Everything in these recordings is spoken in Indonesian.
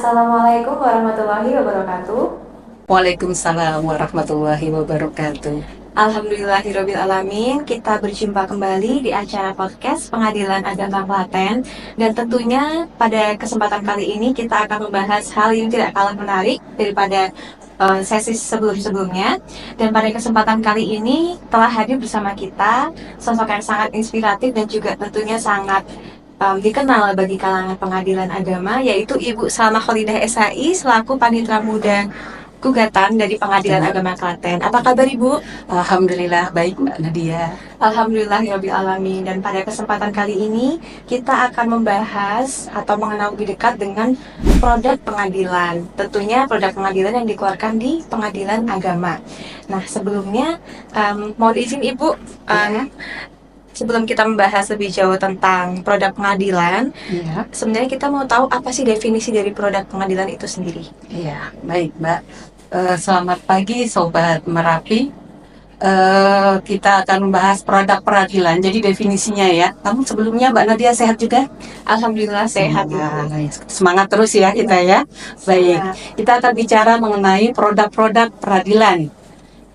Assalamualaikum warahmatullahi wabarakatuh. Waalaikumsalam warahmatullahi wabarakatuh. Alhamdulillahirabbil alamin. Kita berjumpa kembali di acara podcast Pengadilan Agama Klaten. Dan tentunya pada kesempatan kali ini kita akan membahas hal yang tidak kalah menarik daripada sesi sebelum-sebelumnya. Dan pada kesempatan kali ini telah hadir bersama kita sosok yang sangat inspiratif dan juga tentunya sangat dikenal bagi kalangan pengadilan agama, yaitu Ibu Salma Kholidah SHI selaku Panitera Muda Gugatan dari Pengadilan Agama Klaten. Apa kabar Ibu? Alhamdulillah baik Mbak Nadia. Alhamdulillahirabbil alamin. Dan pada kesempatan kali ini kita akan membahas atau mengenal lebih dekat dengan produk pengadilan. Tentunya produk pengadilan yang dikeluarkan di Pengadilan Agama. Nah, sebelumnya mohon izin Ibu, sebelum kita membahas lebih jauh tentang produk pengadilan, sebenarnya kita mau tahu apa sih definisi dari produk pengadilan itu sendiri. Iya, baik Mbak. Selamat pagi Sobat Merapi. Kita akan membahas produk peradilan. Jadi definisinya ya. Kamu sebelumnya Mbak Nadia sehat juga? Alhamdulillah sehat. Semangat terus ya kita ya. Baik, kita akan bicara mengenai produk-produk peradilan.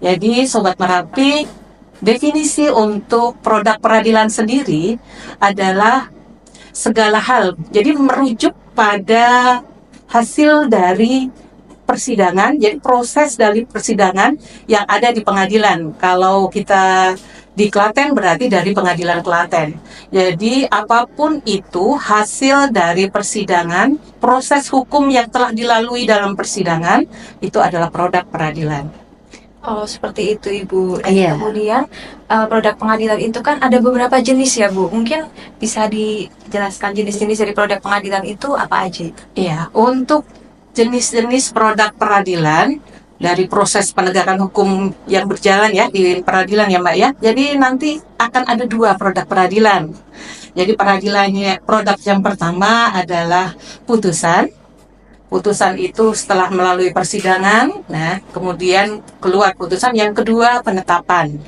Jadi Sobat Merapi, definisi untuk produk peradilan sendiri adalah segala hal. Jadi merujuk pada hasil dari persidangan, jadi proses dari persidangan yang ada di pengadilan. Kalau kita di Klaten berarti dari Pengadilan Klaten. Jadi apapun itu hasil dari persidangan, proses hukum yang telah dilalui dalam persidangan, itu adalah produk peradilan. Oh, seperti itu Ibu. Iya. Kemudian produk pengadilan itu kan ada beberapa jenis ya Bu. Mungkin bisa dijelaskan jenis-jenis dari produk pengadilan itu apa aja? Iya, untuk jenis-jenis produk peradilan dari proses penegakan hukum yang berjalan ya di peradilan ya Mbak ya. Jadi nanti akan ada dua produk peradilan. Jadi produk yang pertama adalah putusan. Putusan itu setelah melalui persidangan, nah kemudian keluar putusan. Yang kedua penetapan.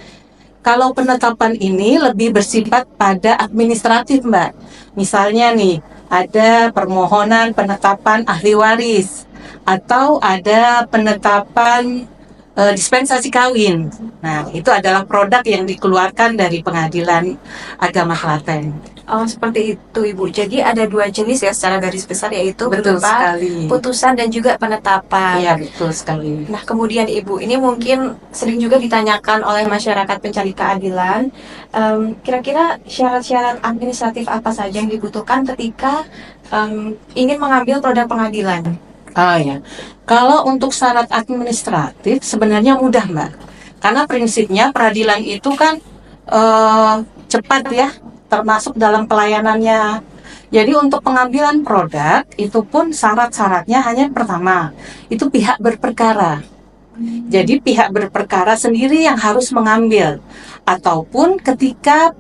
Kalau penetapan ini lebih bersifat pada administratif Mbak. Misalnya nih, ada permohonan penetapan ahli waris atau ada penetapan dispensasi kawin. Nah, itu adalah produk yang dikeluarkan dari Pengadilan Agama Klaten. Oh, seperti itu Ibu. Jadi ada dua jenis ya secara garis besar, yaitu Betul berupa sekali. putusan dan juga penetapan. Iya, betul sekali. Nah, kemudian Ibu, ini mungkin sering juga ditanyakan oleh masyarakat pencari keadilan. Kira-kira syarat-syarat administratif apa saja yang dibutuhkan ketika ingin mengambil produk pengadilan? Oh ya, kalau untuk syarat administratif sebenarnya mudah Mbak. Karena prinsipnya peradilan itu kan cepat ya, termasuk dalam pelayanannya. Jadi untuk pengambilan produk itu pun syarat-syaratnya hanya pertama, itu pihak berperkara. Jadi pihak berperkara sendiri yang harus mengambil. Ataupun ketika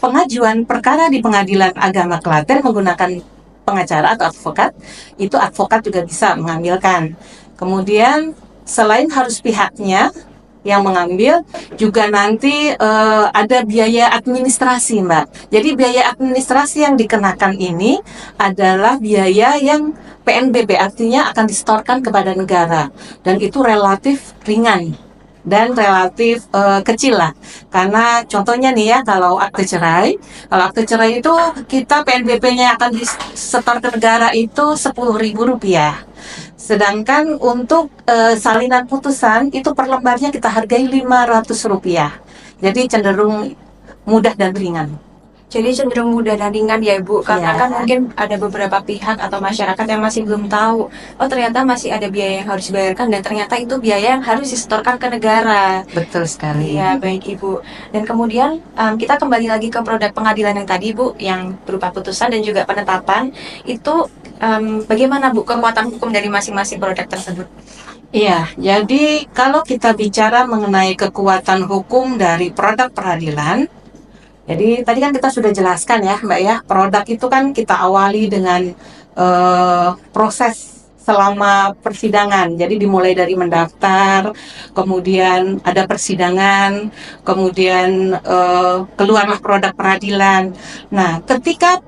pengajuan perkara di Pengadilan Agama Klaten menggunakan pengacara atau advokat, itu advokat juga bisa mengambilkan. Kemudian selain harus pihaknya yang mengambil, juga nanti ada biaya administrasi Mbak. Jadi biaya administrasi yang dikenakan ini adalah biaya yang PNBP, artinya akan disetorkan kepada negara, dan itu relatif ringan dan relatif kecil lah. Karena contohnya nih ya, kalau akte cerai itu kita PNBP-nya akan disetor ke negara itu Rp10.000. Sedangkan untuk salinan putusan itu per lembarnya kita hargai Rp500. Jadi cenderung mudah dan ringan. Jadi cenderung mudah dan ringan ya Ibu, karena Ya. kan mungkin ada beberapa pihak atau masyarakat yang masih belum tahu, oh ternyata masih ada biaya yang harus dibayarkan dan ternyata itu biaya yang harus disetorkan ke negara. Betul sekali. Iya, baik Ibu. Dan kemudian kita kembali lagi ke produk pengadilan yang tadi Bu, yang berupa putusan dan juga penetapan. Itu bagaimana Bu kekuatan hukum dari masing-masing produk tersebut? Iya, jadi kalau kita bicara mengenai kekuatan hukum dari produk peradilan, jadi tadi kan kita sudah jelaskan ya Mbak ya, produk itu kan kita awali dengan proses selama persidangan. Jadi dimulai dari mendaftar, kemudian ada persidangan, kemudian keluarlah produk peradilan. Nah, ketika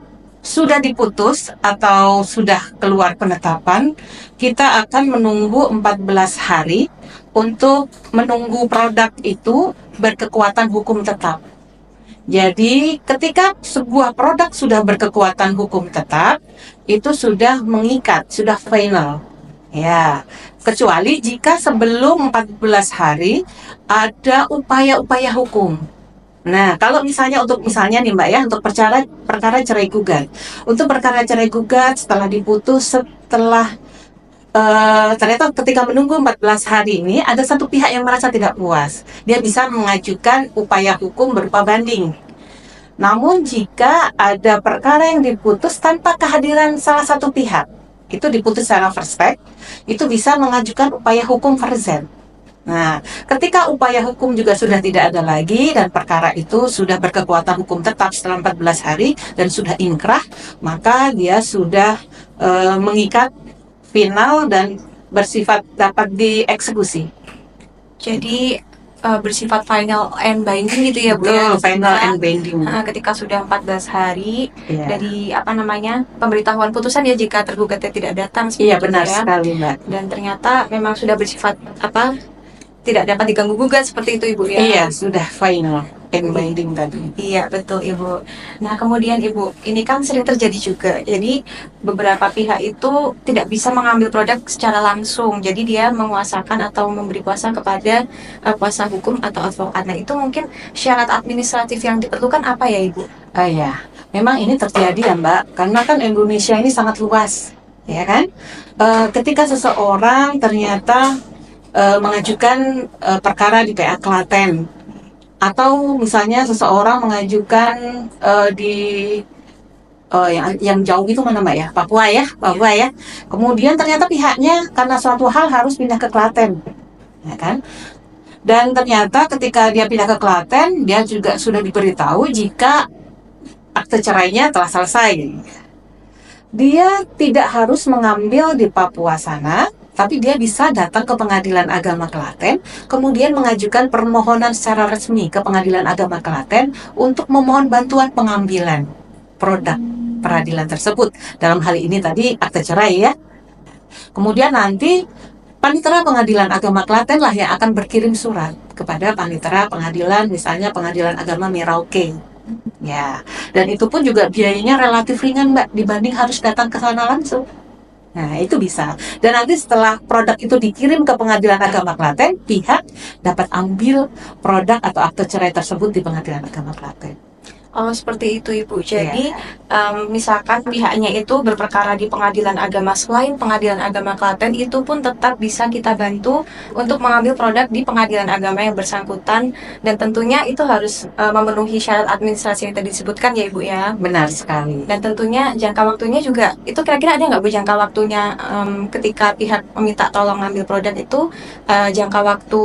sudah diputus atau sudah keluar penetapan, kita akan menunggu 14 hari untuk menunggu produk itu berkekuatan hukum tetap. Jadi ketika sebuah produk sudah berkekuatan hukum tetap, itu sudah mengikat, sudah final. Ya, kecuali jika sebelum 14 hari ada upaya-upaya hukum. Nah, kalau misalnya nih Mbak ya, untuk perkara cerai gugat. Untuk perkara cerai gugat setelah diputus, ternyata ketika menunggu 14 hari ini ada satu pihak yang merasa tidak puas. Dia bisa mengajukan upaya hukum berupa banding. Namun jika ada perkara yang diputus tanpa kehadiran salah satu pihak, itu diputus secara first take, itu bisa mengajukan upaya hukum verzet. Nah, ketika upaya hukum juga sudah tidak ada lagi dan perkara itu sudah berkekuatan hukum tetap setelah 14 hari dan sudah inkrah, maka dia sudah mengikat, final, dan bersifat dapat dieksekusi. Jadi bersifat final and binding gitu ya Bu ya. Betul, final and binding. Ketika sudah 14 hari Iya. dari pemberitahuan putusan ya jika tergugatnya tidak datang Iya, seperti itu benar ya. sekali Mbak. Dan ternyata memang sudah bersifat tidak dapat diganggu gugat seperti itu Ibu ya. Iya, sudah final and binding tadi. Iya betul Ibu. Nah kemudian Ibu, ini kan sering terjadi juga. Jadi beberapa pihak itu tidak bisa mengambil produk secara langsung. Jadi dia menguasakan atau memberi kuasa kepada kuasa hukum atau advokat. Nah itu mungkin syarat administratif yang diperlukan apa ya Ibu? Ya, memang ini terjadi ya Mbak, karena kan Indonesia ini sangat luas, ya kan? Ketika seseorang ternyata mengajukan perkara di PA Klaten, atau misalnya seseorang mengajukan di yang jauh itu mana Mbak ya? Papua ya. Kemudian ternyata pihaknya karena suatu hal harus pindah ke Klaten, ya kan? Dan ternyata ketika dia pindah ke Klaten, dia juga sudah diberitahu jika akte cerainya telah selesai. Dia tidak harus mengambil di Papua sana, tapi dia bisa datang ke Pengadilan Agama Klaten, kemudian mengajukan permohonan secara resmi ke Pengadilan Agama Klaten untuk memohon bantuan pengambilan produk peradilan tersebut. Dalam hal ini tadi akte cerai ya. Kemudian nanti Panitera Pengadilan Agama Klaten lah yang akan berkirim surat kepada Panitera Pengadilan, misalnya Pengadilan Agama Merauke. Ya, dan itu pun juga biayanya relatif ringan Mbak, dibanding harus datang ke sana langsung. Nah, itu bisa. Dan nanti setelah produk itu dikirim ke Pengadilan Agama Klaten, pihak dapat ambil produk atau akte cerai tersebut di Pengadilan Agama Klaten. Oh seperti itu Ibu. Jadi misalkan pihaknya itu berperkara di Pengadilan Agama selain Pengadilan Agama Klaten, itu pun tetap bisa kita bantu untuk mengambil produk di Pengadilan Agama yang bersangkutan, dan tentunya itu harus memenuhi syarat administrasi yang tadi disebutkan ya Ibu ya. Benar sekali. Dan tentunya jangka waktunya juga, itu kira-kira ada nggak Bu jangka waktunya ketika pihak meminta tolong ngambil produk itu, jangka waktu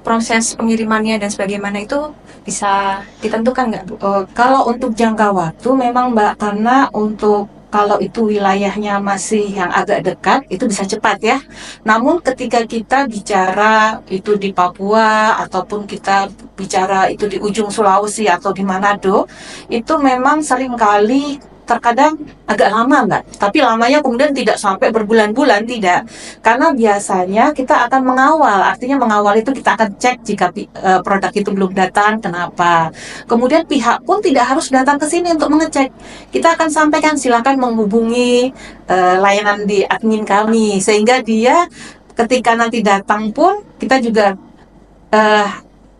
proses pengirimannya dan sebagaimana itu bisa ditentukan nggak Bu? Kalau untuk jangka waktu memang Mbak, karena untuk kalau itu wilayahnya masih yang agak dekat itu bisa cepat ya. Namun ketika kita bicara itu di Papua ataupun kita bicara itu di ujung Sulawesi atau di Manado, itu memang seringkali terkadang agak lama Mbak, tapi lamanya kemudian tidak sampai berbulan-bulan, tidak, karena biasanya kita akan mengawal, artinya mengawal itu kita akan cek jika produk itu belum datang, kenapa. Kemudian pihak pun tidak harus datang ke sini untuk mengecek, kita akan sampaikan silakan menghubungi layanan di admin kami, sehingga dia ketika nanti datang pun kita juga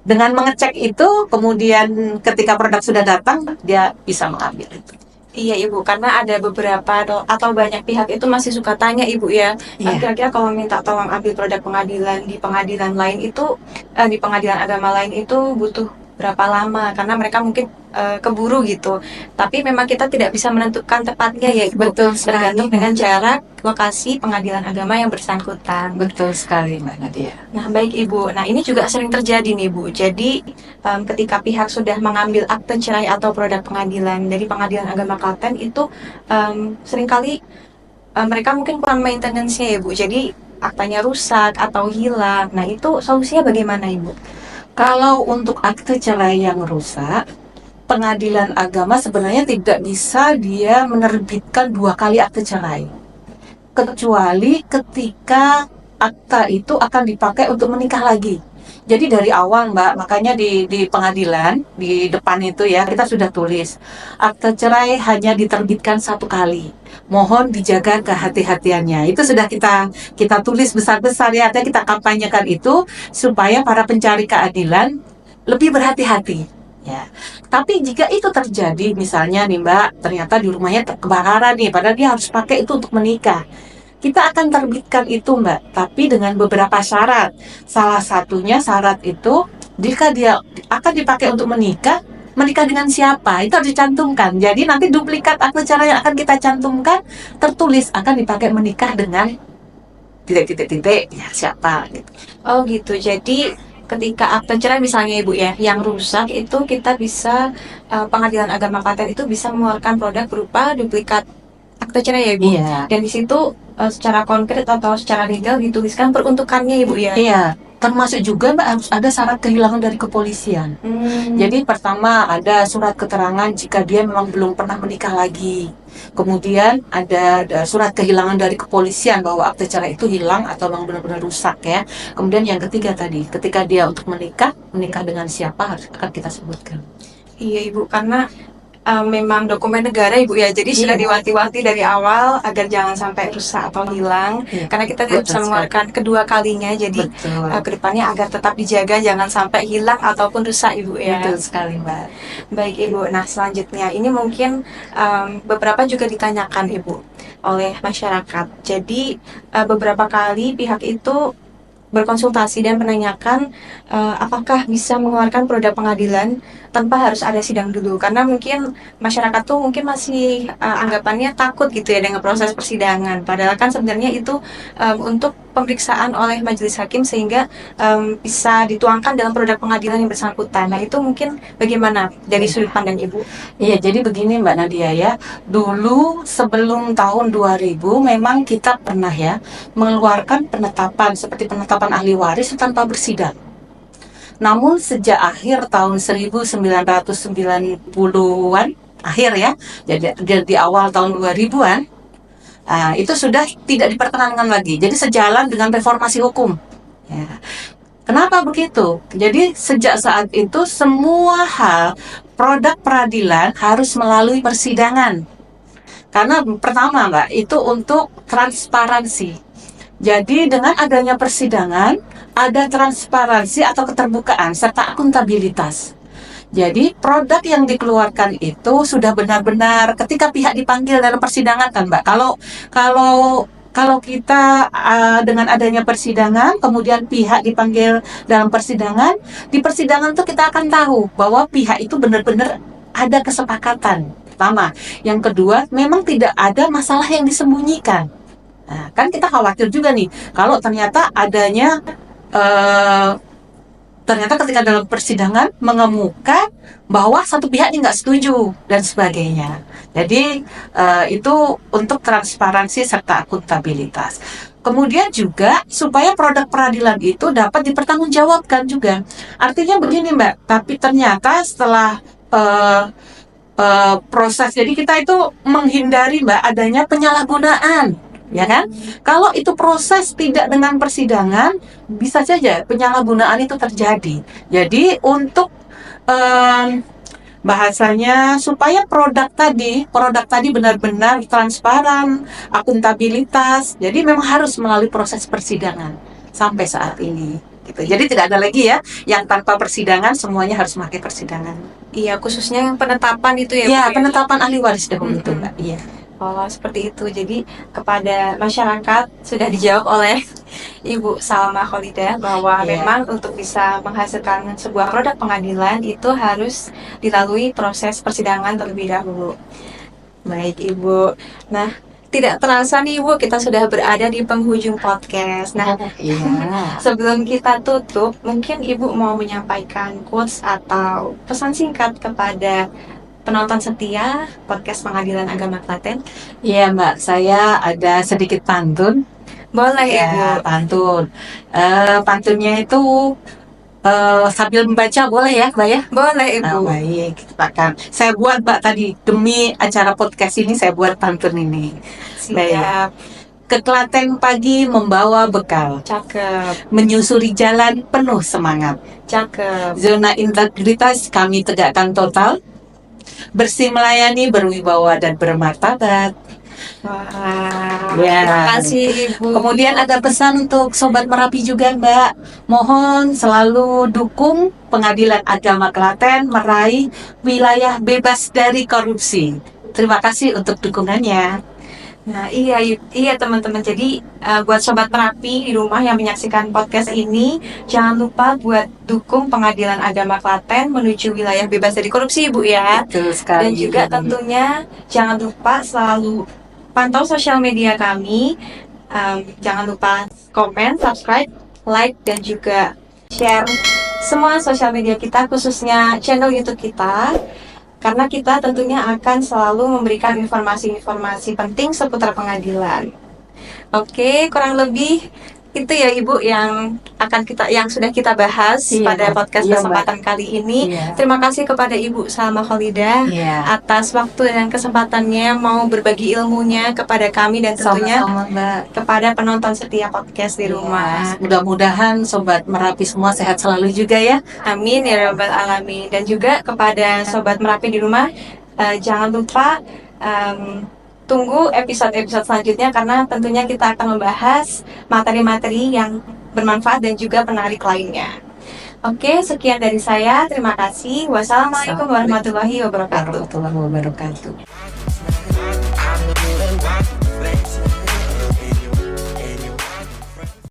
dengan mengecek itu, kemudian ketika produk sudah datang dia bisa mengambil itu. Iya Ibu, karena ada beberapa atau banyak pihak itu masih suka tanya Ibu ya, kira-kira kalau minta tolong ambil produk pengadilan di pengadilan lain itu, di pengadilan agama lain itu butuh berapa lama, karena mereka mungkin keburu gitu. Tapi memang kita tidak bisa menentukan tepatnya ya Ibu. Betul sekali. Tergantung dengan jarak lokasi pengadilan agama yang bersangkutan. Betul sekali Mbak Nadia. Nah baik Ibu, nah ini juga sering terjadi nih Bu. Jadi ketika pihak sudah mengambil akte cerai atau produk pengadilan dari Pengadilan Agama Klaten itu seringkali mereka mungkin kurang maintenance-nya ya Bu. Jadi aktanya rusak atau hilang. Nah itu solusinya bagaimana Ibu? Kalau untuk akte cerai yang rusak, pengadilan agama sebenarnya tidak bisa dia menerbitkan 2 kali akte cerai, kecuali ketika akta itu akan dipakai untuk menikah lagi. Jadi dari awal Mbak, makanya di pengadilan di depan itu ya kita sudah tulis akte cerai hanya diterbitkan 1 kali. Mohon dijaga kehati-hatiannya. Itu sudah kita tulis besar-besar ya, artinya kita kampanyekan itu supaya para pencari keadilan lebih berhati-hati. Ya. Tapi jika itu terjadi, misalnya nih Mbak, ternyata di rumahnya kebakaran nih, padahal dia harus pakai itu untuk menikah. Kita akan terbitkan itu Mbak, tapi dengan beberapa syarat. Salah satunya syarat itu, jika dia akan dipakai untuk menikah dengan siapa? Itu harus dicantumkan. Jadi nanti duplikat akte cerai yang akan kita cantumkan, tertulis akan dipakai menikah dengan titik-titik-titik, ya siapa gitu. Oh gitu. Jadi ketika akte cerai misalnya Ibu ya, yang rusak itu kita bisa Pengadilan Agama Klaten itu bisa mengeluarkan produk berupa duplikat akte cerai ya Ibu. Iya. Dan di situ secara konkret atau secara legal dituliskan peruntukannya Ibu ya. Iya, termasuk juga Mbak harus ada syarat kehilangan dari kepolisian. Jadi pertama ada surat keterangan jika dia memang belum pernah menikah lagi. Kemudian ada surat kehilangan dari kepolisian bahwa akte cerai itu hilang atau memang benar-benar rusak ya. Kemudian yang ketiga tadi, ketika dia untuk menikah dengan siapa akan kita sebutkan. Iya Ibu, karena memang dokumen negara Ibu ya, jadi sudah diwanti-wanti dari awal agar jangan sampai rusak atau hilang. Karena kita tidak bisa mengeluarkan kedua kalinya, jadi kedepannya agar tetap dijaga jangan sampai hilang ataupun rusak Ibu ya. Betul sekali Mbak. Baik Ibu, nah selanjutnya ini mungkin beberapa juga ditanyakan Ibu oleh masyarakat. Jadi beberapa kali pihak itu berkonsultasi dan menanyakan apakah bisa mengeluarkan produk pengadilan tanpa harus ada sidang dulu, karena mungkin masyarakat tuh mungkin masih anggapannya takut gitu ya dengan proses persidangan, padahal kan sebenarnya itu untuk pemeriksaan oleh majelis hakim sehingga bisa dituangkan dalam produk pengadilan yang bersangkutan. Nah itu mungkin bagaimana dari sudut pandang Ibu? Iya, jadi begini Mbak Nadia ya, dulu sebelum tahun 2000 memang kita pernah ya mengeluarkan penetapan seperti penetapan ahli waris tanpa bersidang. Namun sejak akhir tahun 1990-an, akhir ya, jadi di awal tahun 2000-an, itu sudah tidak diperkenankan lagi. Jadi sejalan dengan reformasi hukum. Ya. Kenapa begitu? Jadi sejak saat itu semua hal produk peradilan harus melalui persidangan. Karena pertama Mbak, itu untuk transparansi. Jadi dengan adanya persidangan, ada transparansi atau keterbukaan serta akuntabilitas. Jadi produk yang dikeluarkan itu sudah benar-benar ketika pihak dipanggil dalam persidangan kan Mbak. Kalau kita dengan adanya persidangan, kemudian pihak dipanggil dalam persidangan, di persidangan itu kita akan tahu bahwa pihak itu benar-benar ada kesepakatan. Pertama, yang kedua, memang tidak ada masalah yang disembunyikan. Nah, kan kita khawatir juga nih, kalau ternyata adanya ternyata ketika dalam persidangan mengemuka bahwa satu pihak ini nggak setuju dan sebagainya. Jadi itu untuk transparansi serta akuntabilitas. Kemudian juga supaya produk peradilan itu dapat dipertanggungjawabkan juga. Artinya begini Mbak, tapi ternyata setelah proses, jadi kita itu menghindari Mbak adanya penyalahgunaan. Ya kan? Kalau itu proses tidak dengan persidangan, bisa saja penyalahgunaan itu terjadi. Jadi untuk bahasanya supaya produk tadi benar-benar transparan, akuntabilitas. Jadi memang harus melalui proses persidangan sampai saat ini. Gitu. Jadi tidak ada lagi ya yang tanpa persidangan, semuanya harus memakai persidangan. Iya, khususnya yang penetapan itu ya. Iya, penetapan ahli waris dahulu itu Mbak. Iya. Oh, seperti itu. Jadi kepada masyarakat sudah dijawab oleh Ibu Salma Kholidah bahwa memang untuk bisa menghasilkan sebuah produk pengadilan itu harus dilalui proses persidangan terlebih dahulu. Baik Ibu. Nah, tidak terasa nih Ibu, kita sudah berada di penghujung podcast. Nah, sebelum kita tutup, mungkin Ibu mau menyampaikan quotes atau pesan singkat kepada penonton setia podcast Pengadilan Agama Klaten. Iya Mbak, saya ada sedikit pantun. Boleh ya, Ibu. Pantun. Pantunnya itu sambil membaca boleh ya, Mbak ya? Boleh Ibu. Baik, kita akan. Saya buat Mbak tadi demi acara podcast ini saya buat pantun ini. Siap. Ke Klaten pagi membawa bekal, Cakep. menyusuri jalan penuh semangat. Cakep. Zona integritas kami tegakkan total, bersih melayani, berwibawa dan bermartabat. Wah, Ya. terima kasih Ibu. Kemudian ada pesan untuk Sobat Merapi juga, Mbak. Mohon selalu dukung Pengadilan Agama Klaten meraih wilayah bebas dari korupsi. Terima kasih untuk dukungannya. Nah, iya teman-teman. Jadi buat Sobat Merapi di rumah yang menyaksikan podcast ini, jangan lupa buat dukung Pengadilan Agama Klaten menuju wilayah bebas dari korupsi, Ibu ya. Betul sekali. Dan juga tentunya jangan lupa selalu pantau sosial media kami. Jangan lupa komen, subscribe, like, dan juga share semua sosial media kita, khususnya channel YouTube kita. Karena kita tentunya akan selalu memberikan informasi-informasi penting seputar pengadilan. Oke, kurang lebih itu ya Ibu yang sudah kita bahas Iya, pada podcast iya, kesempatan kali ini. Iya. Terima kasih kepada Ibu Salma Kholidah Iya. atas waktu dan kesempatannya mau berbagi ilmunya kepada kami dan tentunya Sama-sama, Mbak. kepada penonton setia podcast di rumah. Mudah-mudahan Sobat Merapi semua sehat selalu juga ya. Amin ya rabbal alamin. Dan juga kepada Sobat Merapi di rumah, jangan lupa tunggu episode-episode selanjutnya karena tentunya kita akan membahas materi-materi yang bermanfaat dan juga menarik lainnya. Oke, sekian dari saya. Terima kasih. Wassalamualaikum warahmatullahi wabarakatuh. Warahmatullahi wabarakatuh.